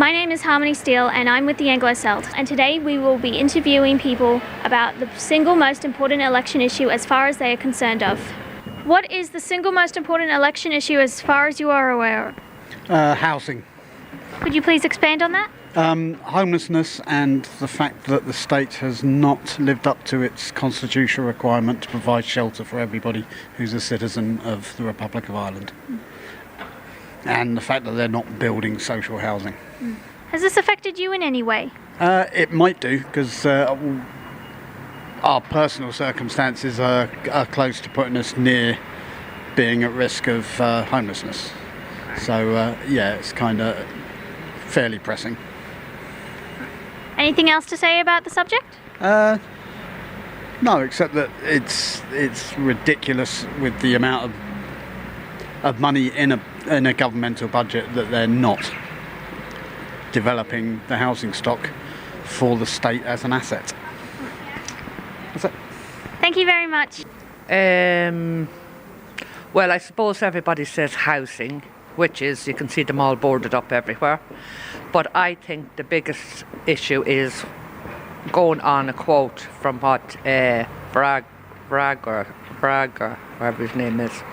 My name is Harmony Steele and I'm with the Anglo-Celt, and today we will be interviewing people about the single most important election issue as far as they are concerned of. What is the single most important election issue as far as you are aware of? Housing. Could you please expand on that? Homelessness and the fact that the state has not lived up to its constitutional requirement to provide shelter for everybody who's a citizen of the Republic of Ireland. And the fact that they're not building social housing. Has this affected you in any way? It might do, because our personal circumstances are close to putting us near being at risk of homelessness. So yeah, it's kind of fairly pressing. Anything else to say about the subject? No, except that it's ridiculous with the amount of money in a governmental budget that they're not developing the housing stock for the state as an asset. That's it. Thank you very much. Well, I suppose everybody says housing, which is, you can see them all boarded up everywhere. But I think the biggest issue is going on a quote from what Braga, whatever his name is,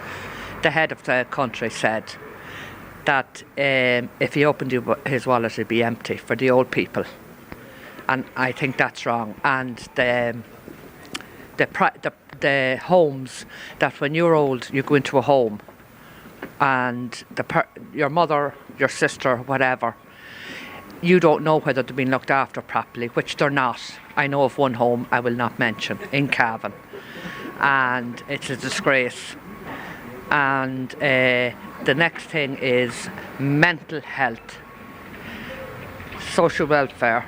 the head of the country said, that if he opened his wallet it'd be empty for the old people. And I think that's wrong. And the homes, that when you're old you go into a home and your mother, your sister, whatever, you don't know whether they're being looked after properly, which they're not. I know of one home I will not mention in Cavan, and it's a disgrace. And the next thing is mental health, social welfare.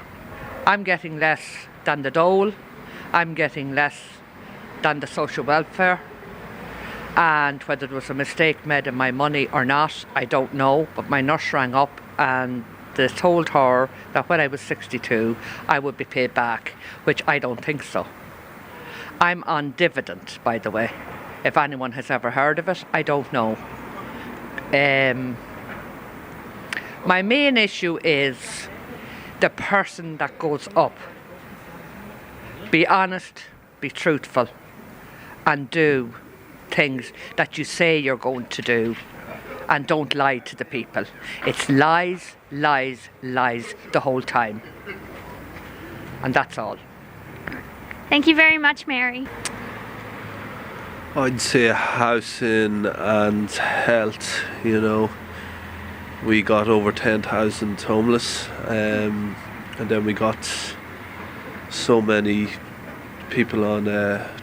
I'm getting less than the dole, I'm getting less than the social welfare, and whether it was a mistake made in my money or not, I don't know, but my nurse rang up and they told her that when I was 62 I would be paid back, which I don't think so. I'm on dividend, by the way. If anyone has ever heard of it, I don't know. My main issue is the person that goes up. Be honest, be truthful, and do things that you say you're going to do, and don't lie to the people. It's lies, lies, lies the whole time. And that's all. Thank you very much, Mary. I'd say housing and health, you know. We got over 10,000 homeless, and then we got so many people on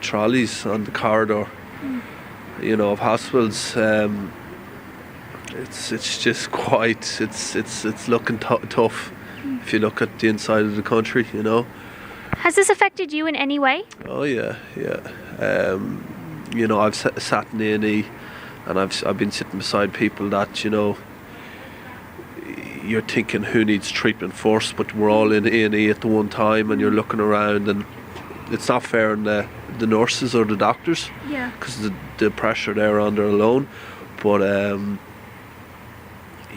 trolleys on the corridor, you know, of hospitals. It's just quite, it's looking tough if you look at the inside of the country, you know. Has this affected you in any way? Oh yeah. You know, I've sat in A&E, and I've been sitting beside people that, you know, you're thinking who needs treatment first, but we're all in A&E at the one time, and you're looking around, and it's not fair on the nurses or the doctors, because the pressure they're under alone. But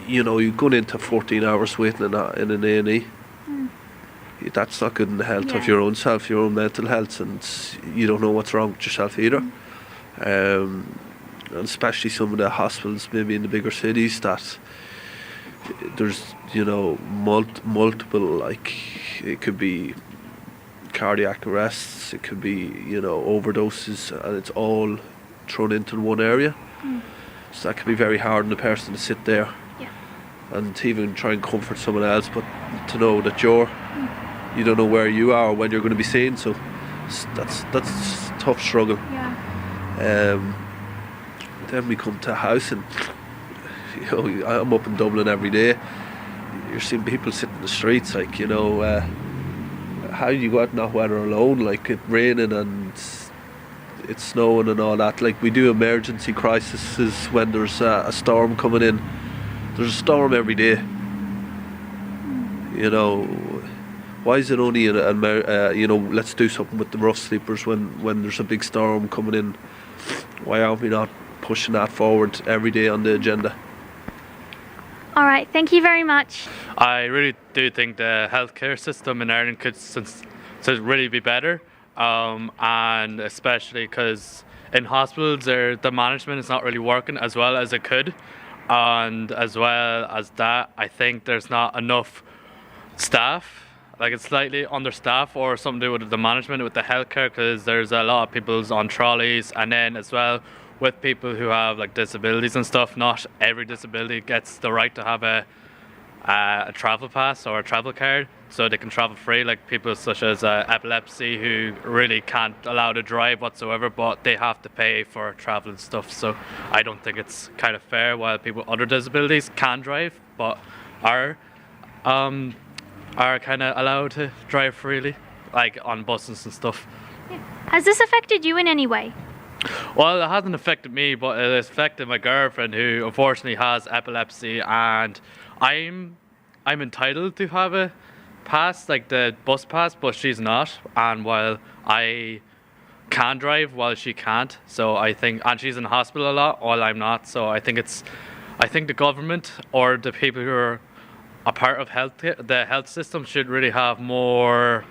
you know, you're going into 14 hours waiting in an A&E. That's not good in the health of your own self, your own mental health, and you don't know what's wrong with yourself either. And especially some of the hospitals maybe in the bigger cities, that there's, you know, multiple, like, it could be cardiac arrests, it could be, you know, overdoses, and it's all thrown into one area. So that can be very hard on the person to sit there and to even try and comfort someone else, but to know that you don't know where you are or when you're going to be seen. So that's a tough struggle. Then we come to housing. You know, I'm up in Dublin every day. You're seeing people sitting in the streets, like, you know, how do you go out in that weather alone? Like, it's raining and it's snowing and all that. Like, we do emergency crises when there's a storm coming in. There's a storm every day. You know, why is it only you know, let's do something with the rough sleepers when there's a big storm coming in? Why aren't we not pushing that forward every day on the agenda? All right, thank you very much. I really do think the healthcare system in Ireland could really be better, and especially because in hospitals the management is not really working as well as it could, and as well as that, I think there's not enough staff. Like, it's slightly understaffed or something to do with the management with the healthcare, because there's a lot of people on trolleys, and then as well with people who have like disabilities and stuff, not every disability gets the right to have a travel pass or a travel card so they can travel free, like people such as epilepsy who really can't allow to drive whatsoever, but they have to pay for travel and stuff. So I don't think it's kind of fair while people with other disabilities can drive but are kind of allowed to drive freely, like on buses and stuff. Has this affected you in any way? Well, it hasn't affected me, but it has affected my girlfriend, who unfortunately has epilepsy, and I'm entitled to have a pass, like the bus pass, but she's not. And while I can drive, while she can't, so I think, and she's in hospital a lot, while I'm not. So I think the government or the people who are a part of the health system should really have more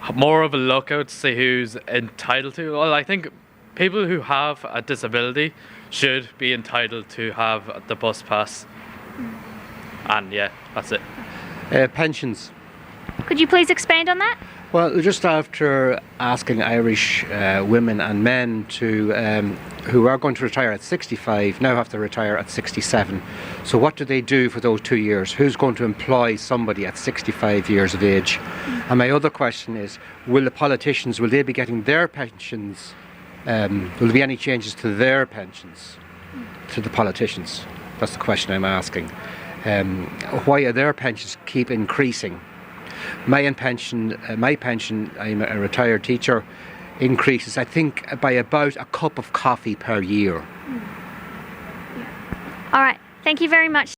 of a lookout to see who's entitled to. Well, I think people who have a disability should be entitled to have the bus pass. And yeah, that's it. Pensions. Could you please expand on that? Well, just after asking Irish women and men who are going to retire at 65 now have to retire at 67. So what do they do for those 2 years? Who's going to employ somebody at 65 years of age? And my other question is, will the politicians, will they be getting their pensions? Will there be any changes to their pensions, to the politicians? That's the question I'm asking. Why are their pensions keep increasing? My pension, I'm a retired teacher, increases, I think, by about a cup of coffee per year. All right, thank you very much.